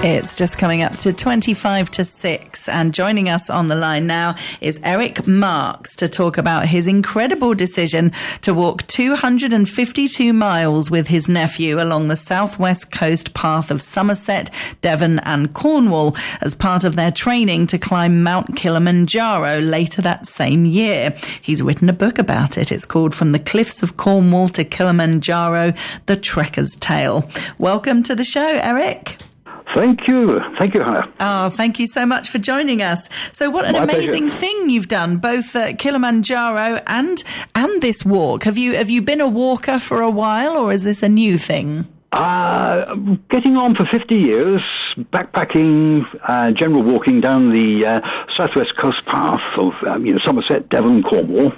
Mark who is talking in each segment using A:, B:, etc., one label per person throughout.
A: It's just coming up to 25 to 6, and joining us on the line now is Eric Marks to talk about his incredible decision to walk 252 miles with his nephew along the southwest coast path of Somerset, Devon and Cornwall as part of their training to climb Mount Kilimanjaro later that same year. He's written a book about it. It's called From the Cliffs of Cornwall to Kilimanjaro, The Trekker's Tale. Welcome to the show, Eric.
B: Thank you, Hannah.
A: Oh, thank you so much for joining us. So what an amazing thing you've done, both Kilimanjaro and this walk. Have you been a walker for a while, or is this a new thing?
B: Getting on for 50 years, backpacking, general walking down the southwest coast path of Somerset, Devon, Cornwall.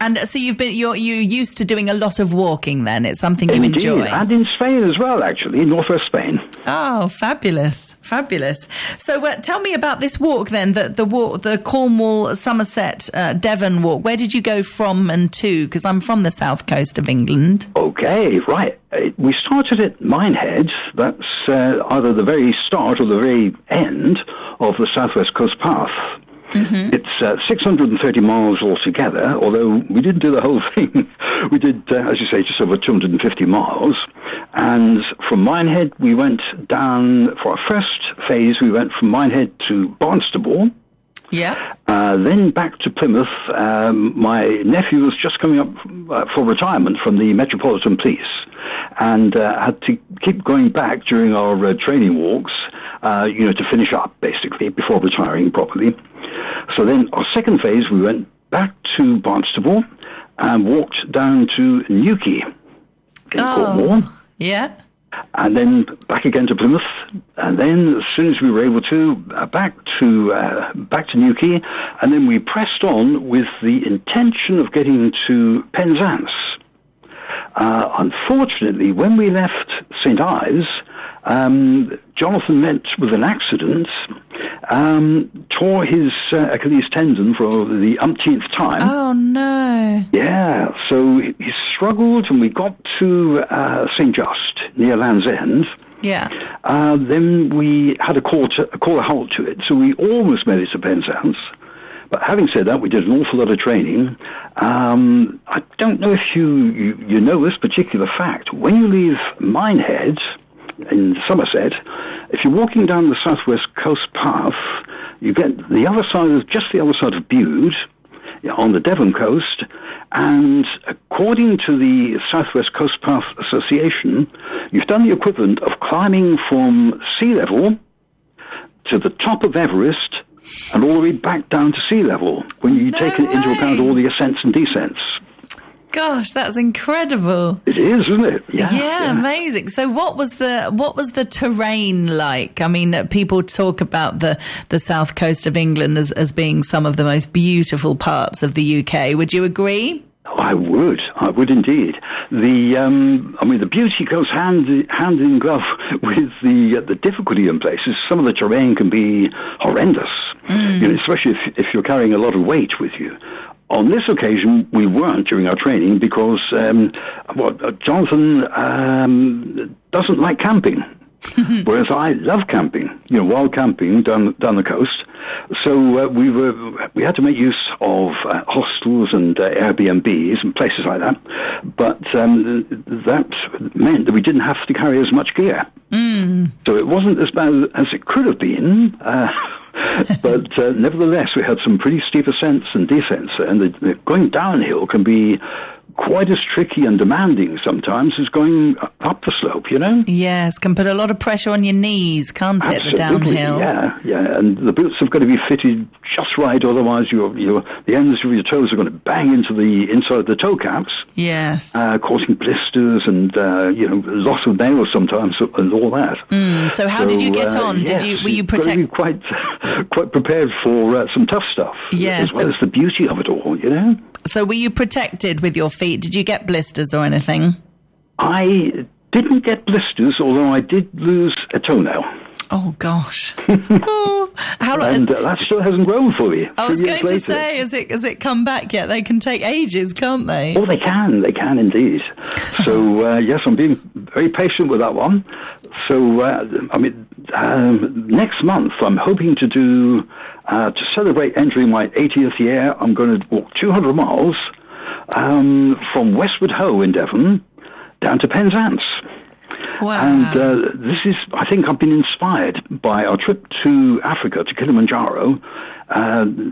A: And so you're used to doing a lot of walking then? It's something you enjoy?
B: And in Spain as well, actually, in northwest Spain.
A: Oh, fabulous. So tell me about this walk then, the Cornwall, Somerset, Devon walk. Where did you go from and to? Because I'm from the south coast of England. Okay,
B: right. We started at Minehead. That's either the very start or the very end of the southwest coast path. Mm-hmm. It's 630 miles altogether, although we didn't do the whole thing. We did, as you say, just over 250 miles. And from Minehead, we went down, for our first phase, we went from Minehead to Barnstable.
A: Yeah.
B: Then back to Plymouth. My nephew was just coming up for retirement from the Metropolitan Police and had to keep going back during our training walks, to finish up, basically, before retiring properly. So then our second phase, we went back to Barnstable and walked down to Newquay in Cornwall.
A: Yeah.
B: And then back again to Plymouth, and then as soon as we were able to, back to Newquay, and then we pressed on with the intention of getting to Penzance. Unfortunately, when we left St. Ives, Jonathan met with an accident, tore his Achilles tendon for the umpteenth time.
A: Oh, no.
B: Yeah, so he struggled, and we got to St. Just, near Land's End.
A: Yeah.
B: Then we had a call a halt to it, so we almost made it to Penzance. But having said that, we did an awful lot of training. I don't know if you know this particular fact. When you leave Minehead in Somerset, if you're walking down the southwest coast path, you get the other side of Bude, on the Devon coast, and according to the Southwest Coast Path Association, you've done the equivalent of climbing from sea level to the top of Everest and all the way back down to sea level when you take into account all the ascents and descents.
A: Gosh, that's incredible.
B: It is, isn't it?
A: Yeah, amazing. So what was the terrain like? I mean, people talk about the south coast of England as being some of the most beautiful parts of the UK. Would you agree?
B: Oh, I would indeed. The beauty goes hand in glove with the difficulty in places. Some of the terrain can be horrendous, especially if you're carrying a lot of weight with you. On this occasion, we weren't during our training because Jonathan doesn't like camping, whereas I love camping. Wild camping down the coast. So we had to make use of hostels and Airbnbs and places like that. But that meant that we didn't have to carry as much gear. So it wasn't as bad as it could have been. But nevertheless, we had some pretty steep ascents and descents, and the going downhill can be quite as tricky and demanding sometimes as going up the slope,
A: Yes, can put a lot of pressure on your knees, can't it, the downhill?
B: Yeah, and the boots have got to be fitted just right, otherwise the ends of your toes are going to bang into the inside of the toe caps.
A: Yes.
B: Causing blisters and, loss of nails sometimes and all that.
A: So how did you get on? Were you protected?
B: Quite prepared for some tough stuff.
A: Yes.
B: As well as the beauty of it all,
A: So were you protected with your feet? Did you get blisters or anything?
B: I didn't get blisters, although I did lose a toenail.
A: Oh, gosh. Oh, how long?
B: And that still hasn't grown for you.
A: I was going to say, has it come back yet? They can take ages, can't they?
B: Oh, they can indeed. So, yes, I'm being very patient with that one. So, next month I'm hoping to do, to celebrate entering my 80th year, I'm going to walk 200 miles from Westward Ho in Devon down to Penzance.
A: Wow.
B: And this is, I think I've been inspired by our trip to Africa, to Kilimanjaro,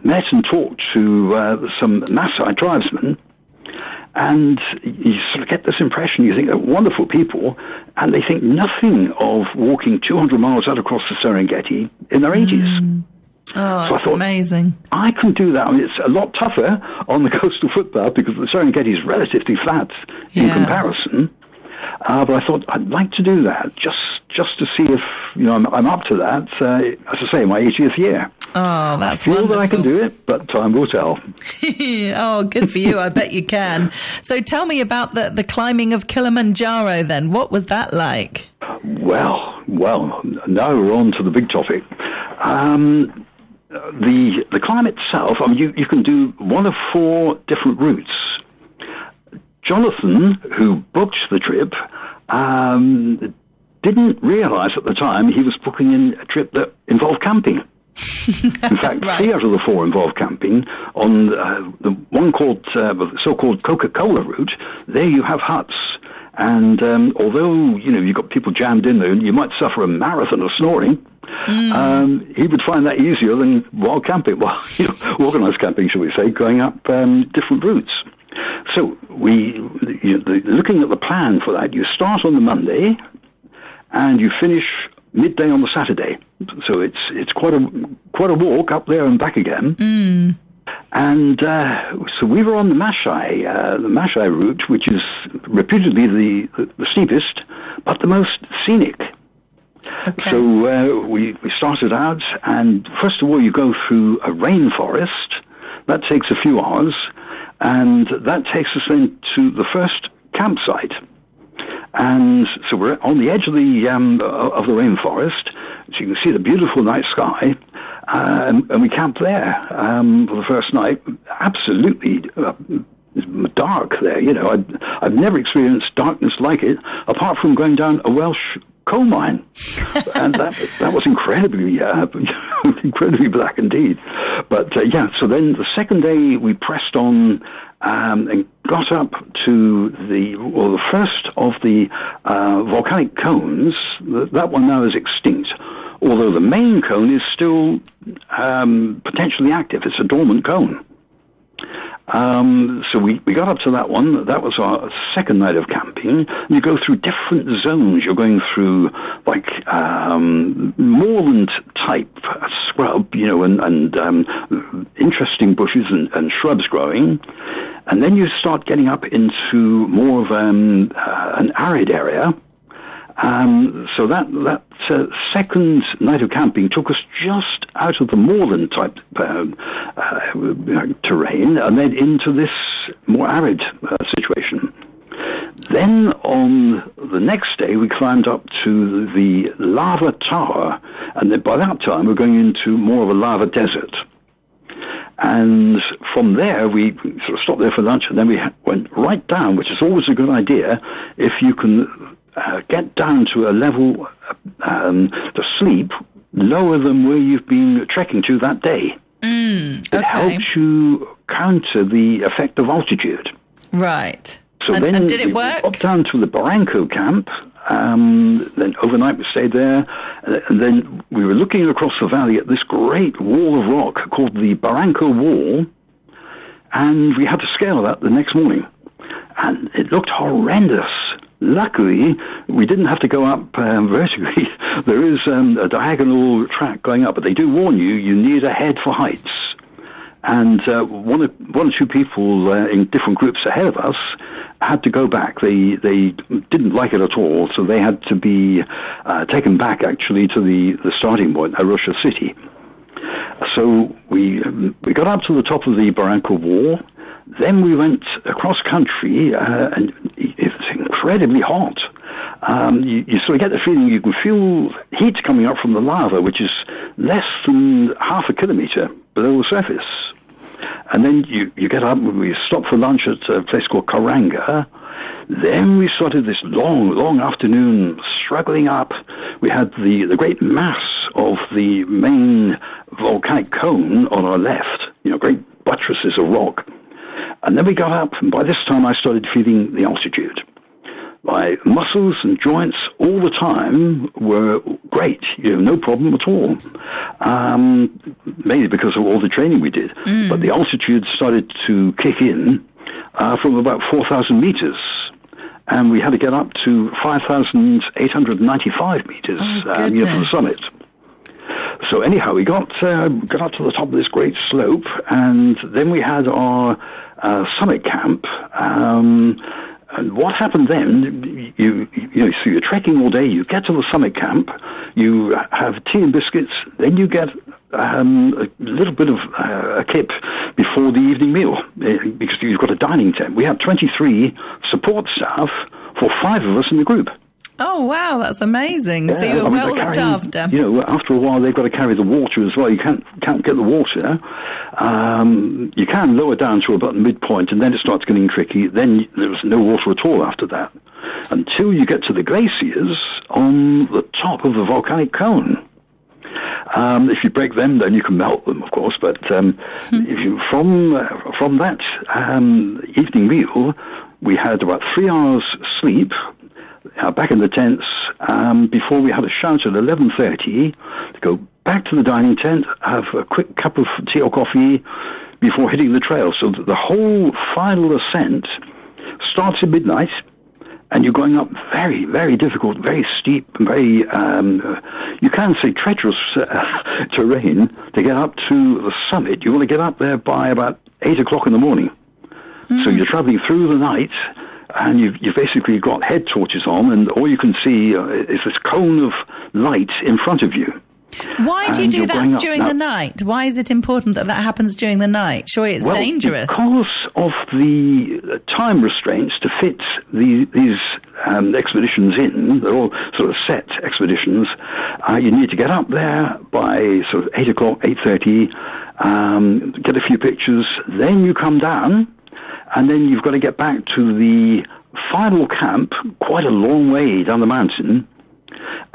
B: met and talked to some Maasai tribesmen, and you sort of get this impression, you think they're wonderful people, and they think nothing of walking 200 miles out across the Serengeti in their 80s.
A: Oh, so it's amazing.
B: I can do that. I mean, it's a lot tougher on the coastal footpath because the Serengeti is relatively flat in comparison. But I thought I'd like to do that just to see if I'm up to that. As I say, my 80th year.
A: Oh, that's
B: wonderful. I feel that I can do it, but time will tell.
A: Oh, good for you. I bet you can. So tell me about the climbing of Kilimanjaro then. What was that like?
B: Well, now we're on to the big topic. The climb itself, I mean, you can do one of 4 different routes. Jonathan, who booked the trip, didn't realise at the time he was booking in a trip that involved camping. In fact, right. 3 out of the 4 involved camping. On the one called the so-called Coca-Cola route, there you have huts. And although you've got people jammed in there, and you might suffer a marathon of snoring. He would find that easier than wild camping. Well, organised camping, shall we say, going up different routes. So looking at the plan for that, you start on the Monday and you finish midday on the Saturday. So it's quite a walk up there and back again. And so we were on the Maasai route, which is reputedly the steepest, but the most scenic. Okay. So we started out, and first of all you go through a rainforest. That takes a few hours. And that takes us then to the first campsite. And so we're on the edge of the rainforest, so you can see the beautiful night sky, and we camp there for the first night. Absolutely dark there. I've never experienced darkness like it, apart from going down a Welsh coal mine, and that was incredibly black indeed. But so then the second day we pressed on and got up to the first of the volcanic cones. That one now is extinct, although the main cone is still potentially active. It's a dormant cone. So we got up to that one. That was our second night of camping. You go through different zones. You're going through like moorland type scrub, and interesting bushes and shrubs growing. And then you start getting up into more of an arid area. So that second night of camping took us just out of the moorland type terrain and then into this more arid situation. Then on the next day we climbed up to the lava tower, and then by that time we're going into more of a lava desert. And from there we sort of stopped there for lunch, and then we went right down, which is always a good idea if you can get down to a level to sleep lower than where you've been trekking to that day. It helps you counter the effect of altitude.
A: Right.
B: So
A: and did it work?
B: Up down to the Barranco camp. Then overnight we stayed there, and then we were looking across the valley at this great wall of rock called the Barranco Wall, and we had to scale that the next morning, and it looked horrendous. Luckily, we didn't have to go up vertically. There is a diagonal track going up, but they do warn you, you need a head for heights. And one or two people in different groups ahead of us had to go back. They didn't like it at all, so they had to be taken back, actually, to the starting point, Arusha City. So we got up to the top of the Barranco Wall. Then we went across country, and it was incredibly hot. you sort of get the feeling you can feel heat coming up from the lava, which is less than half a kilometre below the surface. And then you get up, we stopped for lunch at a place called Karanga. Then we started this long afternoon struggling up. We had the great mass of the main volcanic cone on our left, great buttresses of rock. And then we got up, and by this time I started feeling the altitude. My muscles and joints all the time were great, no problem at all. Mainly because of all the training we did. But the altitude started to kick in from about 4,000 meters. And we had to get up to 5,895 meters for the summit. So anyhow, we got up to the top of this great slope, and then we had our summit camp. And what happened then, so you're trekking all day, you get to the summit camp, you have tea and biscuits, then you get a little bit of a kip before the evening meal, because you've got a dining tent. We had 23 support staff for 5 of us in the group.
A: Oh, wow, that's amazing. Yeah, so you were well looked after.
B: After a while, they've got to carry the water as well. You can't get the water. You can lower down to about the midpoint, and then it starts getting tricky. Then there's no water at all after that, until you get to the glaciers on the top of the volcanic cone. If you break them, then you can melt them, of course. But if you from that evening meal, we had about 3 hours sleep. Back in the tents, before we had a shout at 11:30 to go back to the dining tent, have a quick cup of tea or coffee before hitting the trail. So the whole final ascent starts at midnight, and you're going up very, very difficult, very steep, very, you can say treacherous terrain to get up to the summit. You want to get up there by about 8 o'clock in the morning. So you're traveling through the night, and you've basically got head torches on, and all you can see is this cone of light in front of you.
A: Why do you do that during the night? Why is it important that happens during the night? Surely it's dangerous.
B: Because of the time restraints to fit these expeditions in. They're all sort of set expeditions. You need to get up there by sort of 8 o'clock, 8:30, get a few pictures, then you come down, and then you've got to get back to the final camp, quite a long way down the mountain.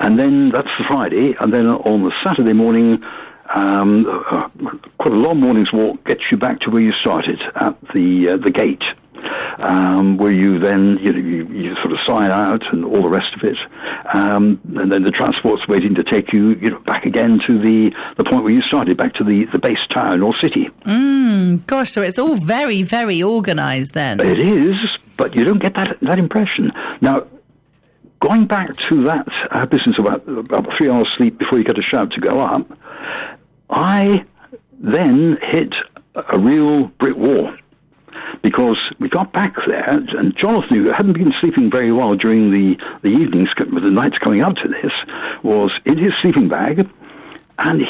B: And then that's the Friday. And then on the Saturday morning, quite a long morning's walk gets you back to where you started, at the gate, where you then you sort of sign out and all the rest of it. And then the transport's waiting to take you back again to the point where you started, back to the base town or city.
A: Gosh, so it's all very, very organised then.
B: It is, but you don't get that impression. Now, going back to that business about 3 hours sleep before you get a shout to go up, I then hit a real brick wall. Because we got back there, and Jonathan, who hadn't been sleeping very well during the evenings, the nights coming up to this, was in his sleeping bag, and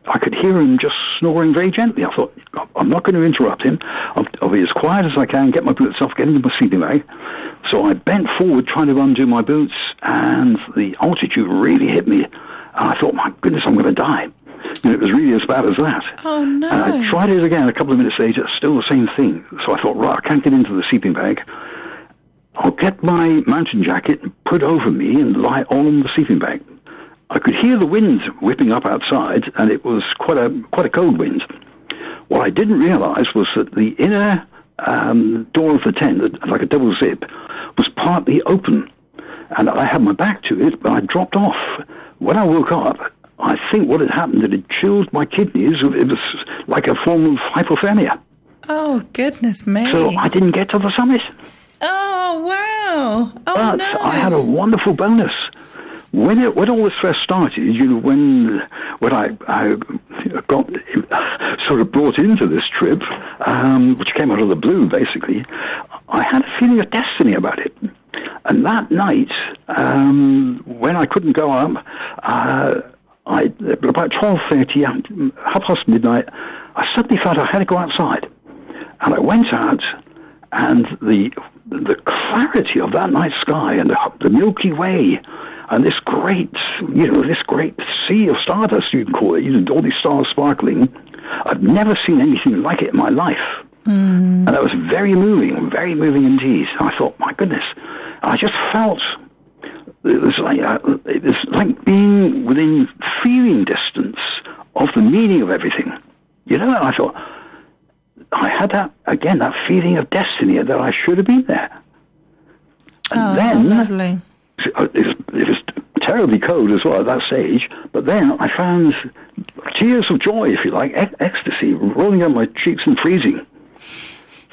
B: I could hear him just snoring very gently. I thought, I'm not going to interrupt him. I'll be as quiet as I can, get my boots off, get into my sleeping bag. So I bent forward trying to undo my boots, and the altitude really hit me. And I thought, my goodness, I'm going to die. It was really as bad as that.
A: Oh, no.
B: And I tried it again a couple of minutes later, still the same thing. So I thought, right, I can't get into the sleeping bag. I'll get my mountain jacket and put over me and lie on the sleeping bag. I could hear the wind whipping up outside, and it was quite a cold wind. What I didn't realize was that the inner door of the tent, like a double zip, was partly open. And I had my back to it, but I dropped off. When I woke up, I think what had happened, it had chilled my kidneys. It was like a form of hypothermia.
A: Oh, goodness me.
B: So I didn't get to the summit.
A: Oh, wow. Oh,
B: but
A: no.
B: I had a wonderful bonus. When all this first started, when I got sort of brought into this trip, which came out of the blue, basically, I had a feeling of destiny about it. And that night, when I couldn't go up, about 12:30, midnight, I suddenly felt I had to go outside. And I went out, and the clarity of that night sky and the Milky Way and this great sea of stardust, you can call it, all these stars sparkling. I've never seen anything like it in my life. And that was very moving indeed. I thought, my goodness, I just felt it was like being within feeling distance of the meaning of everything. And I thought, I had that feeling of destiny that I should have been there. And then,
A: lovely.
B: It was terribly cold as well at that stage, but then I found tears of joy, if you like, ecstasy, rolling down my cheeks and freezing.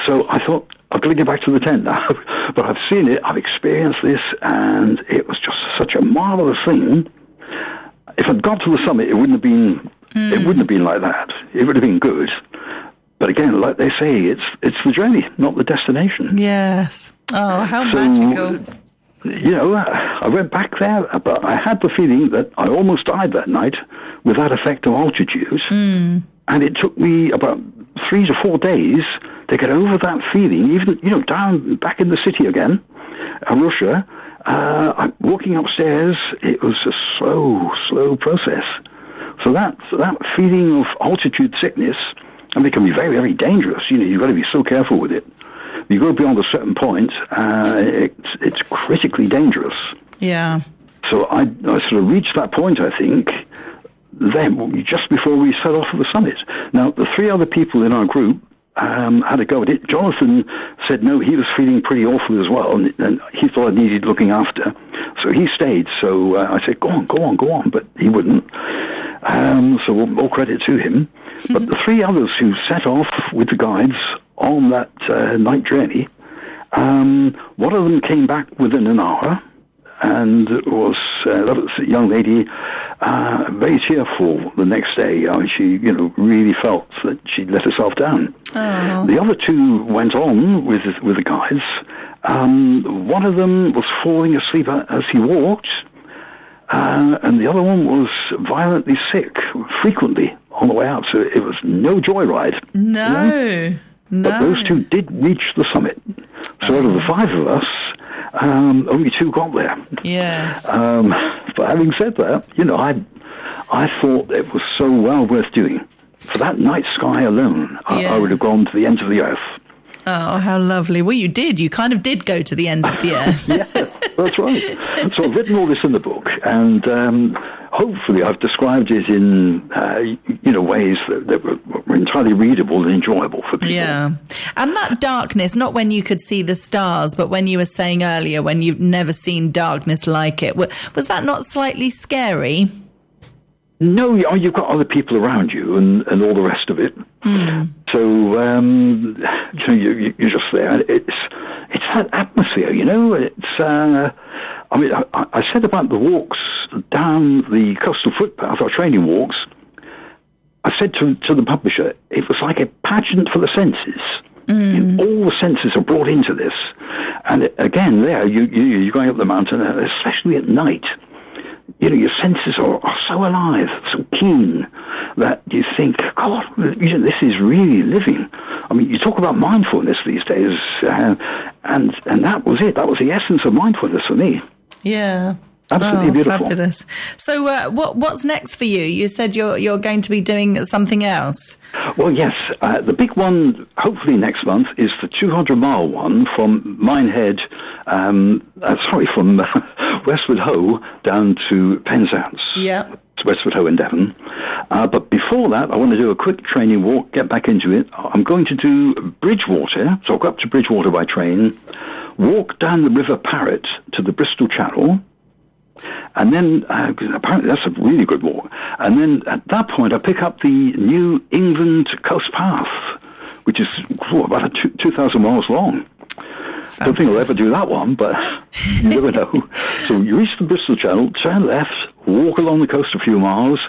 B: So I thought, I've got to get back to the tent now. But I've seen it, I've experienced this, and it was just such a marvelous thing. If I'd got to the summit, it wouldn't have been like that. It would have been good. But again, like they say, it's the journey, not the destination.
A: Yes. Oh, how magical.
B: I went back there, but I had the feeling that I almost died that night with that effect of altitude. And it took me about 3 to 4 days to get over that feeling, even, down back in the city again, Russia. Walking upstairs, it was a slow process. So that feeling of altitude sickness, it can be very, very dangerous. You've got to be so careful with it. You go beyond a certain point, it's critically dangerous.
A: Yeah.
B: So I sort of reached that point, I think, then just before we set off for the summit. Now, the 3 other people in our group had a go at it. Jonathan said no, he was feeling pretty awful as well, and he thought I needed looking after. So he stayed. So I said, go on, but he wouldn't. So all credit to him. But the 3 others who set off with the guides on that night journey, one of them came back within an hour, and was a young lady, very tearful the next day. She, really felt that she'd let herself down. Oh. The other 2 went on with the guides. One of them was falling asleep as he walked, and the other one was violently sick frequently on the way out. So it was no joyride. No. But those 2 did reach the summit. So out of the 5 of us, only 2 got there.
A: Yes.
B: But having said that, I thought it was so well worth doing. For that night sky alone, yes. I would have gone to the ends of the earth.
A: Oh, how lovely. Well, you did. You kind of did go to the ends of the earth.
B: Yeah, that's right. So I've written all this in the book, and hopefully I've described it in, ways that were entirely readable and enjoyable for people.
A: Yeah. And that darkness, not when you could see the stars, but when you were saying earlier, when you've never seen darkness like it, was that not slightly scary?
B: No, you've got other people around you and all the rest of it. So, you're just there. It's that atmosphere, It's, I said about the walks down the coastal footpath, our training walks. I said to the publisher, it was like a pageant for the senses. All the senses are brought into this. And again, there, you're going up the mountain, especially at night. Your senses are so alive, so keen, that you think, God, this is really living. You talk about mindfulness these days, and that was it. That was the essence of mindfulness for me.
A: Yeah.
B: Absolutely beautiful.
A: Fabulous. So what's next for you? You said you're going to be doing something else.
B: Well, yes. The big one, hopefully next month, is the 200-mile one from Minehead, from Westward Ho down to Penzance.
A: Yeah.
B: Westward Ho in Devon. But before that, I want to do a quick training walk, get back into it. I'm going to do Bridgewater, so I'll go up to Bridgewater by train, walk down the River Parrett to the Bristol Channel, and then, apparently that's a really good walk. And then at that point, I pick up the New England Coast Path, which is about 2,000 miles long. Fabulous. Don't think I'll ever do that one, but you never know. So you reach the Bristol Channel, turn left, walk along the coast a few miles,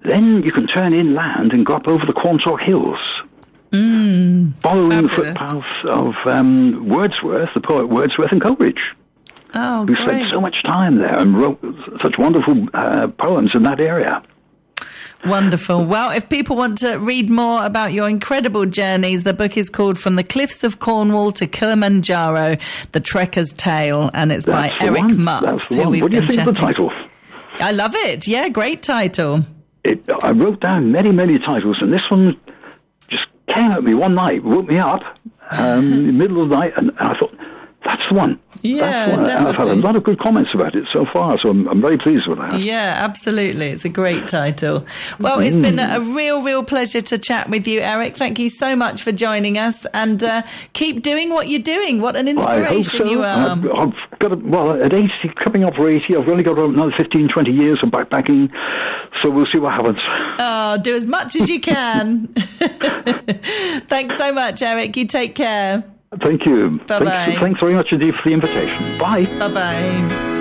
B: then you can turn inland and go up over the Quantock Hills. Following the footpaths of Wordsworth, the poet Wordsworth in Coleridge.
A: Oh,
B: who
A: great.
B: spent so much time there and wrote such wonderful poems in that area.
A: Wonderful. Well, if people want to read more about your incredible journeys, the book is called From the Cliffs of Cornwall to Kilimanjaro, The Trekker's Tale, and it's by Eric Marks, who we've
B: What do you
A: been
B: think of the
A: chatting.
B: title?
A: I love it. Yeah, great title.
B: I wrote down many, many titles, and this one just came at me one night, woke me up in the middle of the night, and I thought, that's the one.
A: Yeah,
B: that's the one.
A: definitely.
B: I've had a lot of good comments about it so far, so I'm very pleased with that.
A: Yeah, absolutely. It's a great title. Well, it's been a real pleasure to chat with you, Eric. Thank you so much for joining us, and keep doing what you're doing. What an inspiration
B: I hope so.
A: you are.
B: I've got, at 80, coming up for 80, I've only got another 15, 20 years of backpacking, so we'll see what happens.
A: Oh, do as much as you can. Thanks so much, Eric. You take care.
B: Thank you.
A: Bye-bye.
B: Thanks very much indeed for the invitation. Bye.
A: Bye-bye.